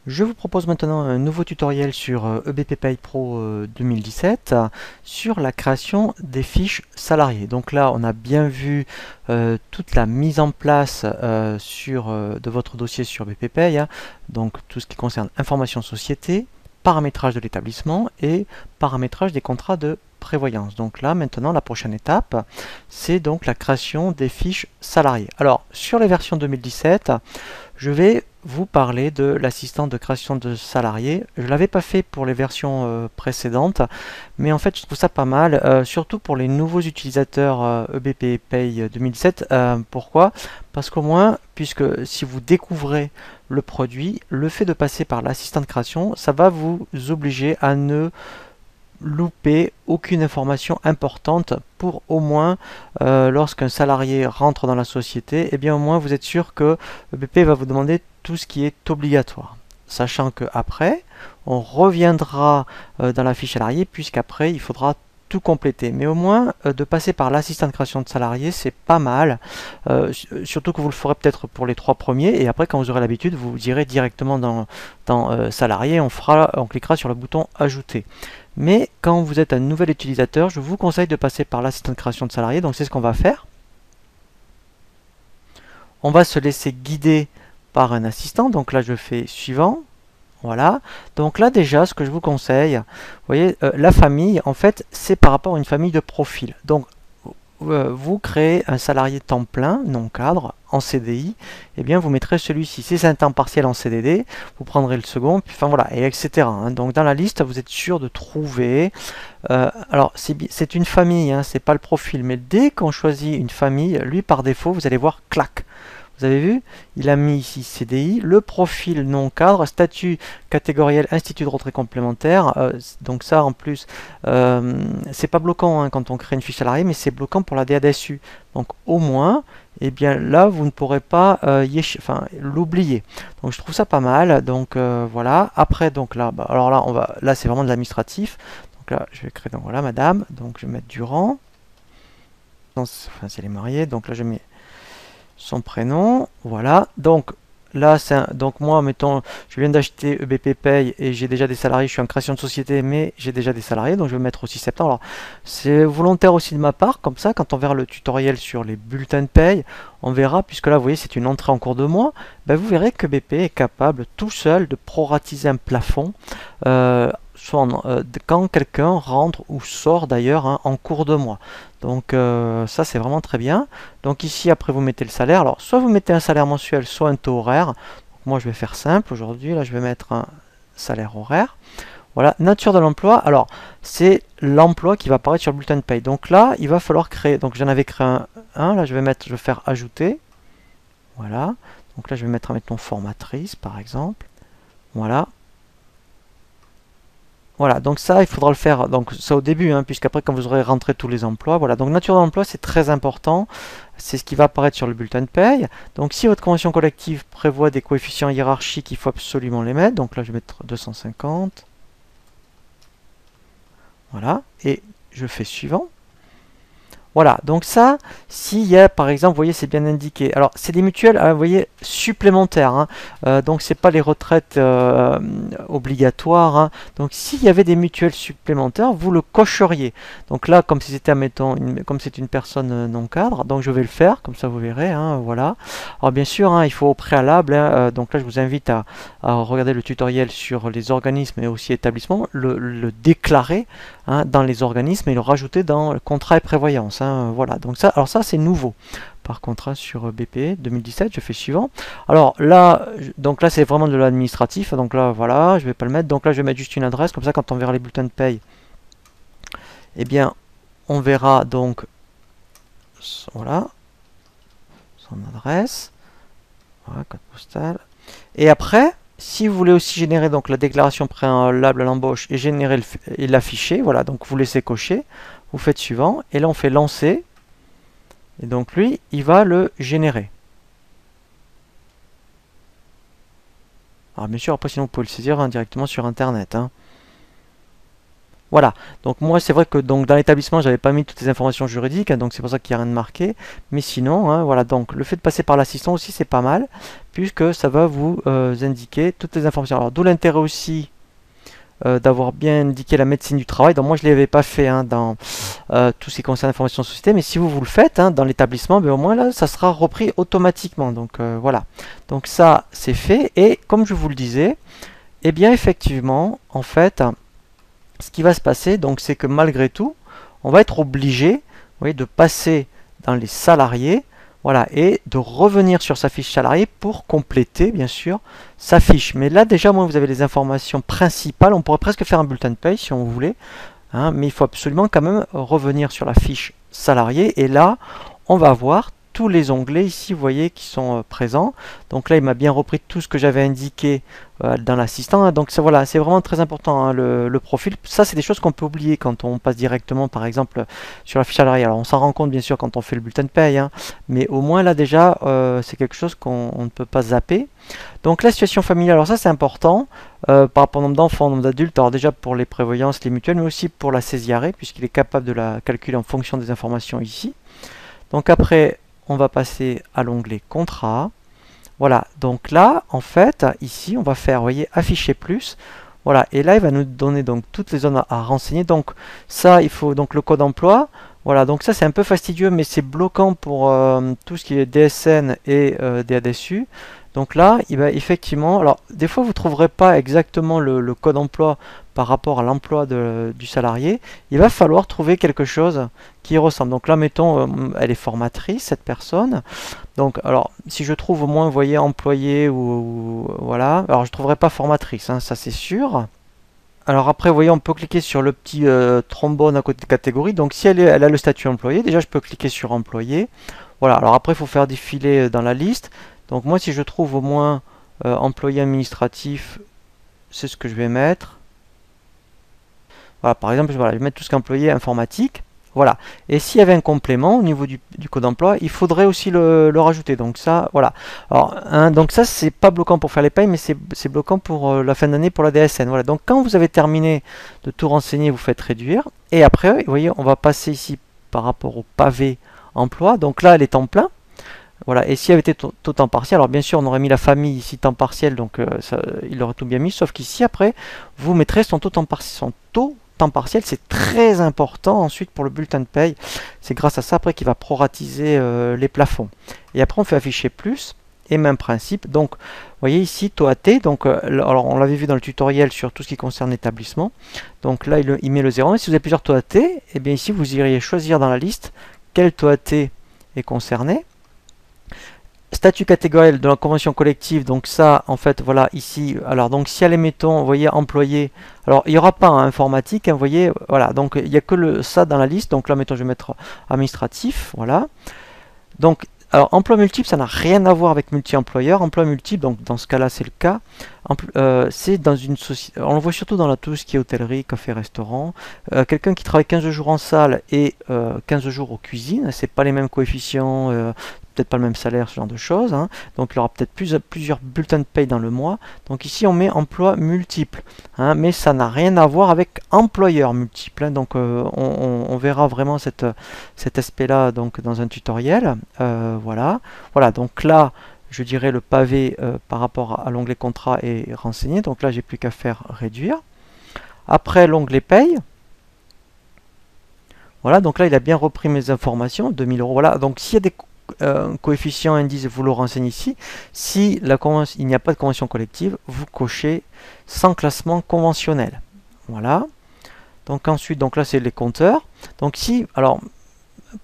Je vous propose maintenant un nouveau tutoriel sur EBP Pay Pro 2017 sur la création des fiches salariés. Donc là, on a bien vu toute la mise en place de votre dossier sur BP Pay, hein. Donc tout ce qui concerne information société, paramétrage de l'établissement et paramétrage des contrats de prévoyance. Donc là, maintenant, la prochaine étape, c'est donc la création des fiches salariés. Alors, sur les versions 2017, je vais vous parler de l'assistant de création de salariés. Je ne l'avais pas fait pour les versions précédentes, mais en fait je trouve ça pas mal, surtout pour les nouveaux utilisateurs EBP Pay 2017. Pourquoi? Parce qu'au moins, puisque si vous découvrez le produit, le fait de passer par l'assistant de création, ça va vous obliger à ne louper aucune information importante pour au moins lorsqu'un salarié rentre dans la société, et bien au moins vous êtes sûr que le BP va vous demander tout ce qui est obligatoire. Sachant que après, on reviendra dans la fiche salarié, puisqu'après il faudra tout compléter. Mais au moins, de passer par l'assistant de création de salarié, c'est pas mal. Surtout que vous le ferez peut-être pour les 3 premiers, et après quand vous aurez l'habitude, vous irez directement dans salarié, on cliquera sur le bouton ajouter. Mais quand vous êtes un nouvel utilisateur, je vous conseille de passer par l'assistant de création de salarié. Donc c'est ce qu'on va faire. On va se laisser guider par un assistant. Donc là, je fais suivant. Voilà. Donc là, déjà, ce que je vous conseille, vous voyez, la famille, en fait, c'est par rapport à une famille de profil. Donc, vous créez un salarié temps plein, non cadre, en CDI, et bien vous mettrez celui-ci. Si c'est un temps partiel en CDD, vous prendrez le second, puis, enfin voilà, et etc. hein. Donc dans la liste, vous êtes sûr de trouver. Alors c'est une famille, hein, c'est pas le profil, mais dès qu'on choisit une famille, lui par défaut, vous allez voir, clac. Vous avez vu, il a mis ici CDI, le profil non cadre, statut catégoriel institut de retraite complémentaire. Donc ça en plus, c'est pas bloquant hein, quand on crée une fiche salariée, mais c'est bloquant pour la DADSU. Donc au moins, eh bien là vous ne pourrez pas l'oublier. Donc je trouve ça pas mal. Donc voilà. Après donc là, alors là là c'est vraiment de l'administratif. Donc là je vais créer donc voilà madame. Donc je vais mettre Durand. Enfin si elle est mariée. Donc là je mets son prénom, voilà. Donc là, donc moi, mettons, je viens d'acheter EBP Pay et j'ai déjà des salariés. Je suis en création de société, mais j'ai déjà des salariés, donc je vais mettre aussi septembre. Alors, c'est volontaire aussi de ma part, comme ça, quand on verra le tutoriel sur les bulletins de paye, on verra, puisque là, vous voyez, c'est une entrée en cours de mois, ben, vous verrez que BP est capable tout seul de proratiser un plafond. Quand quelqu'un rentre ou sort d'ailleurs hein, en cours de mois. Donc ça c'est vraiment très bien. Donc ici après vous mettez le salaire. Alors soit vous mettez un salaire mensuel, soit un taux horaire. Donc, moi je vais faire simple aujourd'hui. Là je vais mettre un salaire horaire. Voilà, nature de l'emploi. Alors c'est l'emploi qui va apparaître sur le bulletin de paye. Donc là il va falloir créer. Donc j'en avais créé un. Là je vais faire ajouter. Voilà. Donc là je vais mettre mettons formatrice par exemple. Voilà. Voilà, donc ça, il faudra le faire, donc ça au début, hein, puisqu'après, quand vous aurez rentré tous les emplois, voilà. Donc nature d'emploi, c'est très important. C'est ce qui va apparaître sur le bulletin de paye. Donc si votre convention collective prévoit des coefficients hiérarchiques, il faut absolument les mettre. Donc là, je vais mettre 250. Voilà, et je fais suivant. Voilà, donc ça, s'il y a par exemple, vous voyez, c'est bien indiqué. Alors, c'est des mutuelles, vous voyez, supplémentaires. Hein. Donc, c'est pas les retraites obligatoires. Hein. Donc, s'il y avait des mutuelles supplémentaires, vous le cocheriez. Donc là, comme si c'était, admettons, comme c'est une personne non cadre, donc je vais le faire, comme ça vous verrez. Hein, voilà. Alors, bien sûr, hein, il faut au préalable. Hein, donc là, je vous invite à regarder le tutoriel sur les organismes et aussi établissements, le déclarer hein, dans les organismes et le rajouter dans le contrat et prévoyance. Hein, voilà, donc ça, alors ça c'est nouveau. Par contre, hein, sur BP 2017, je fais suivant. Alors là, donc là c'est vraiment de l'administratif. Donc là, voilà, je vais pas le mettre. Donc là, je vais mettre juste une adresse. Comme ça, quand on verra les bulletins de paye, eh bien, on verra donc, voilà, son adresse. Voilà, code postal. Et après, si vous voulez aussi générer donc la déclaration préalable à l'embauche et générer et l'afficher, voilà, donc vous laissez cocher, vous faites suivant, et là on fait lancer, et donc lui, il va le générer. Alors bien sûr, après sinon vous pouvez le saisir hein, directement sur internet. Hein. Voilà, donc moi c'est vrai que donc dans l'établissement j'avais pas mis toutes les informations juridiques, hein, donc c'est pour ça qu'il n'y a rien de marqué. Mais sinon, hein, voilà, donc le fait de passer par l'assistant aussi c'est pas mal, puisque ça va vous indiquer toutes les informations. Alors d'où l'intérêt aussi d'avoir bien indiqué la médecine du travail. Donc moi je ne l'avais pas fait hein, dans tout ce qui concerne l'information de société, mais si vous le faites hein, dans l'établissement, ben, au moins là ça sera repris automatiquement. Donc voilà, donc ça c'est fait. Et comme je vous le disais, eh bien effectivement, en fait, ce qui va se passer, donc c'est que malgré tout, on va être obligé, vous voyez, de passer dans les salariés, voilà, et de revenir sur sa fiche salarié pour compléter, bien sûr, sa fiche. Mais là, déjà, moi, vous avez les informations principales. On pourrait presque faire un bulletin de paye si on voulait, hein, mais il faut absolument quand même revenir sur la fiche salarié. Et là, on va voir tous les onglets ici, vous voyez, qui sont présents. Donc là, il m'a bien repris tout ce que j'avais indiqué dans l'assistant. Donc ça, voilà, c'est vraiment très important hein, le profil. Ça, c'est des choses qu'on peut oublier quand on passe directement, par exemple, sur la fiche salariée. Alors on s'en rend compte bien sûr quand on fait le bulletin de paye, hein, mais au moins là déjà, c'est quelque chose qu'on ne peut pas zapper. Donc la situation familiale, alors ça c'est important par rapport au nombre d'enfants, au nombre d'adultes. Alors déjà pour les prévoyances, les mutuelles, mais aussi pour la CESIARE, puisqu'il est capable de la calculer en fonction des informations ici. Donc après, on va passer à l'onglet contrat. Voilà, donc là, en fait, ici, on va faire, vous voyez, afficher plus. Voilà, et là, il va nous donner donc toutes les zones à renseigner. Donc ça, il faut donc le code emploi. Voilà, donc ça, c'est un peu fastidieux, mais c'est bloquant pour tout ce qui est DSN et DADSU. Donc là, il va effectivement, alors des fois, vous ne trouverez pas exactement le code emploi par rapport à l'emploi du salarié. Il va falloir trouver quelque chose qui ressemble. Donc là, mettons, elle est formatrice, cette personne. Donc, alors, si je trouve au moins, vous voyez, employé ou voilà. Alors, je ne trouverai pas formatrice, hein, ça c'est sûr. Alors après, vous voyez, on peut cliquer sur le petit trombone à côté de catégorie. Donc, si elle a le statut employé, déjà, je peux cliquer sur employé. Voilà, alors après, il faut faire défiler dans la liste. Donc, moi, si je trouve au moins employé administratif, c'est ce que je vais mettre. Voilà, par exemple, voilà, je vais mettre tout ce qu'employé informatique. Voilà. Et s'il y avait un complément au niveau du code emploi, il faudrait aussi le rajouter. Donc ça, voilà. Alors, hein, donc ça, c'est pas bloquant pour faire les payes, mais c'est bloquant pour la fin d'année pour la DSN. Voilà. Donc quand vous avez terminé de tout renseigner, vous faites réduire. Et après, vous voyez, on va passer ici par rapport au pavé emploi. Donc là, elle est en plein. Voilà, et s'il y avait été tout temps partiel, alors bien sûr on aurait mis la famille ici temps partiel, donc ça, il aurait tout bien mis, sauf qu'ici après, vous mettrez son taux temps partiel, c'est très important ensuite pour le bulletin de paye. C'est grâce à ça après qu'il va proratiser les plafonds. Et après on fait afficher plus, et même principe. Donc vous voyez ici taux AT, donc alors on l'avait vu dans le tutoriel sur tout ce qui concerne l'établissement. Donc là il met le 0. Et si vous avez plusieurs taux AT, et bien ici vous iriez choisir dans la liste quel taux AT est concerné. Statut catégoriel de la convention collective, donc ça, en fait, voilà, ici, alors, donc, si elle est, mettons, vous voyez, employé, alors, il n'y aura pas un informatique, hein, vous voyez, voilà, donc, il n'y a que ça dans la liste, donc là, mettons, je vais mettre administratif, voilà. Donc, alors, emploi multiple, ça n'a rien à voir avec multi-employeur. Emploi multiple, donc dans ce cas-là, c'est le cas. C'est dans une société. On le voit surtout dans tout ce qui est hôtellerie, café, restaurant. Quelqu'un qui travaille 15 jours en salle et 15 jours aux cuisines, c'est pas les mêmes coefficients, peut-être pas le même salaire, ce genre de choses. Hein. Donc il y aura peut-être plusieurs bulletins de paye dans le mois. Donc ici, on met emploi multiple. Hein, mais ça n'a rien à voir avec employeur multiple. Hein. Donc on verra vraiment cet aspect-là donc, dans un tutoriel. Voilà. Voilà, donc là, je dirais le pavé par rapport à l'onglet contrat est renseigné. Donc là, j'ai plus qu'à faire réduire. Après l'onglet paye. Voilà, donc là, il a bien repris mes informations, 2000 euros. Voilà, donc s'il y a des coefficients indices, vous le renseignez ici. Si il n'y a pas de convention collective, vous cochez sans classement conventionnel. Voilà. Donc ensuite, donc là, c'est les compteurs. Donc si, alors,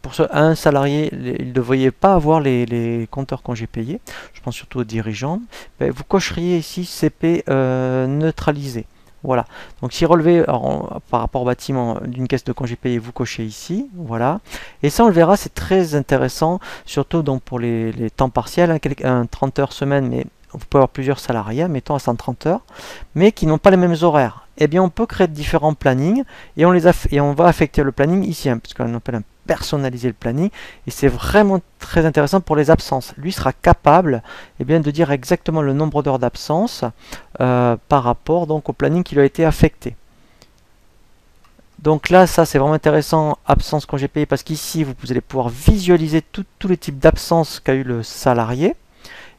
pour un salarié, il ne devrait pas avoir les compteurs congés payés. Je pense surtout aux dirigeants. Ben, vous cocheriez ici CP neutralisé. Voilà. Donc si relevé par rapport au bâtiment d'une caisse de congés payés, vous cochez ici. Voilà. Et ça, on le verra, c'est très intéressant, surtout donc pour les temps partiels, un 30 heures semaine, mais vous pouvez avoir plusieurs salariés, mettons à 130 heures, mais qui n'ont pas les mêmes horaires. Eh bien, on peut créer différents plannings et on va affecter le planning ici, hein, parce qu'on appelle un personnaliser le planning, et c'est vraiment très intéressant pour les absences. Lui sera capable de dire exactement le nombre d'heures d'absence par rapport donc au planning qui lui a été affecté. Donc là, ça c'est vraiment intéressant, absence congé payé, parce qu'ici vous allez pouvoir visualiser tous les types d'absence qu'a eu le salarié.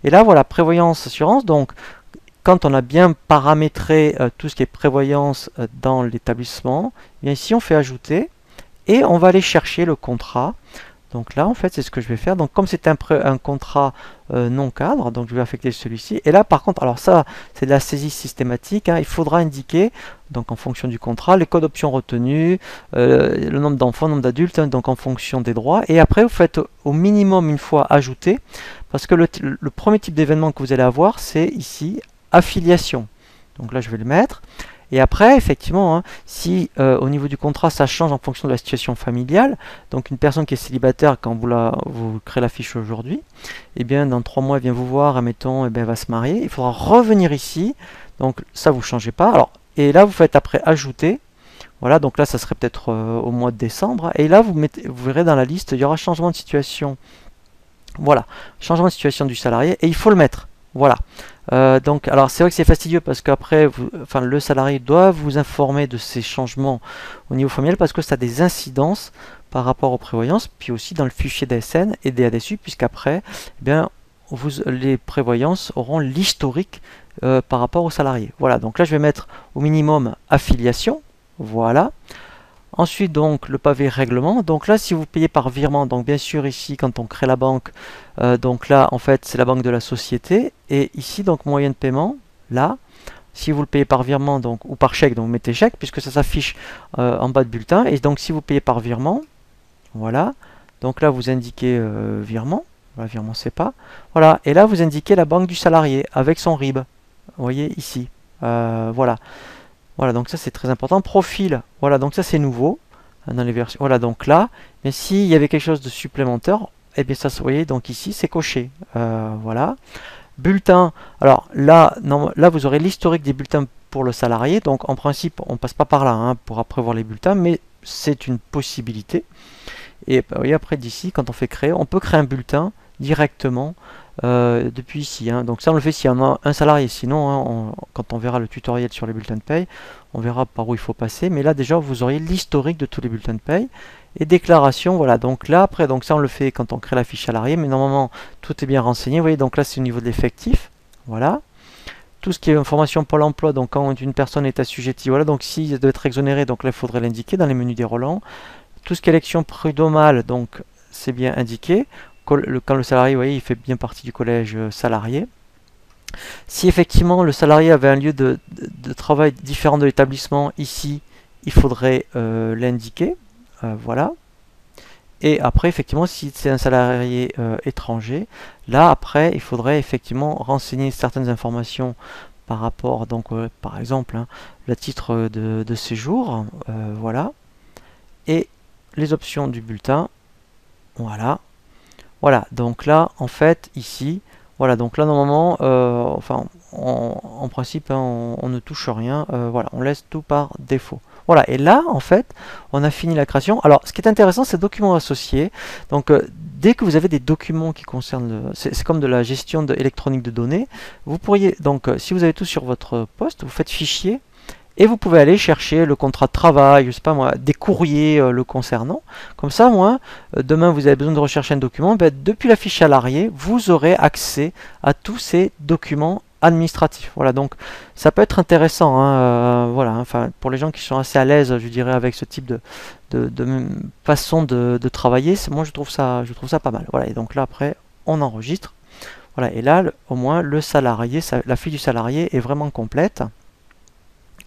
Et là, voilà, prévoyance, assurance. Donc, quand on a bien paramétré tout ce qui est prévoyance dans l'établissement, bien ici on fait ajouter et on va aller chercher le contrat. Donc là, en fait, c'est ce que je vais faire. Donc, comme c'est un contrat non cadre, donc je vais affecter celui-ci. Et là, par contre, alors ça, c'est de la saisie systématique. Hein, il faudra indiquer, donc en fonction du contrat, les codes options retenus, le nombre d'enfants, le nombre d'adultes, hein, donc en fonction des droits. Et après, vous faites au minimum une fois ajouter, parce que le premier type d'événement que vous allez avoir, c'est ici, affiliation. Donc là, je vais le mettre. Et après, effectivement, hein, si au niveau du contrat, ça change en fonction de la situation familiale, donc une personne qui est célibataire, quand vous créez la fiche aujourd'hui, eh bien, dans 3 mois, elle vient vous voir, admettons, eh bien, elle va se marier, il faudra revenir ici, donc ça, vous ne changez pas. Alors, et là, vous faites après ajouter, voilà, donc là, ça serait peut-être au mois de décembre, et là, vous verrez dans la liste, il y aura changement de situation. Voilà, changement de situation du salarié, et il faut le mettre. Voilà. Donc, alors c'est vrai que c'est fastidieux parce qu'après, le salarié doit vous informer de ces changements au niveau familial parce que ça a des incidences par rapport aux prévoyances, puis aussi dans le fichier DSN et DADSU, puisqu'après, eh bien, les prévoyances auront l'historique par rapport au salarié. Voilà, donc là je vais mettre au minimum affiliation. Voilà. Ensuite, donc, le pavé règlement. Donc là, si vous payez par virement, donc bien sûr, ici, quand on crée la banque, donc là, en fait, c'est la banque de la société. Et ici, donc, moyen de paiement, là, si vous le payez par virement, donc, ou par chèque, donc, vous mettez chèque, puisque ça s'affiche en bas de bulletin. Et donc, si vous payez par virement, voilà. Donc là, vous indiquez virement. Voilà, virement, c'est pas. Voilà. Et là, vous indiquez la banque du salarié avec son RIB. Vous voyez, ici. Voilà. Voilà, donc ça c'est très important. Profil, voilà, donc ça c'est nouveau dans les versions. Voilà, donc là, mais s'il y avait quelque chose de supplémentaire, eh bien ça, vous voyez, donc ici c'est coché. Voilà. Bulletin, alors là, non, là vous aurez l'historique des bulletins pour le salarié. Donc en principe, on passe pas par là hein, pour après voir les bulletins, mais c'est une possibilité. Et bah, oui, après d'ici, quand on fait créer, on peut créer un bulletin directement depuis ici. Hein. Donc ça on le fait s'il y en a un salarié. Sinon, hein, quand on verra le tutoriel sur les bulletins de paye, on verra par où il faut passer. Mais là déjà, vous auriez l'historique de tous les bulletins de paye. Et déclaration, voilà. Donc là, après, donc ça on le fait quand on crée la fiche salarié. Mais normalement, tout est bien renseigné. Vous voyez, donc là c'est au niveau de l'effectif. Voilà. Tout ce qui est information Pôle emploi, donc quand une personne est assujettie, voilà. Donc s'il doit être exonéré, donc là il faudrait l'indiquer dans les menus déroulants. Tout ce qui est élection prud'homale, donc c'est bien indiqué. Quand le salarié, vous voyez, il fait bien partie du collège salarié. Si effectivement le salarié avait un lieu de travail différent de l'établissement, ici, il faudrait l'indiquer. Voilà. Et après, effectivement, si c'est un salarié étranger, là, après, il faudrait effectivement renseigner certaines informations par rapport, donc, par exemple, hein, le titre de séjour, voilà. Et les options du bulletin, voilà. Voilà, donc là, en fait, ici, voilà, donc là, normalement, enfin, en principe, hein, on ne touche rien, voilà, on laisse tout par défaut. Voilà, et là, en fait, on a fini la création. Alors, ce qui est intéressant, c'est documents associés. Donc, dès que vous avez des documents qui concernent, c'est comme de la gestion électronique de données, vous pourriez, donc, si vous avez tout sur votre poste, vous faites fichier, et vous pouvez aller chercher le contrat de travail, je sais pas moi, des courriers le concernant. Comme ça, moi, demain vous avez besoin de rechercher un document, ben, depuis la fiche salarié, vous aurez accès à tous ces documents administratifs. Voilà, donc ça peut être intéressant. Hein, voilà, enfin pour les gens qui sont assez à l'aise, je dirais, avec ce type de façon de travailler, moi je trouve ça pas mal. Voilà, et donc là après, on enregistre. Voilà, et là, au moins le salarié, la fiche du salarié est vraiment complète.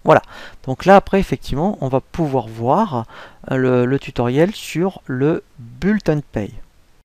Voilà, donc là après effectivement on va pouvoir voir le tutoriel sur le bulletin de paye.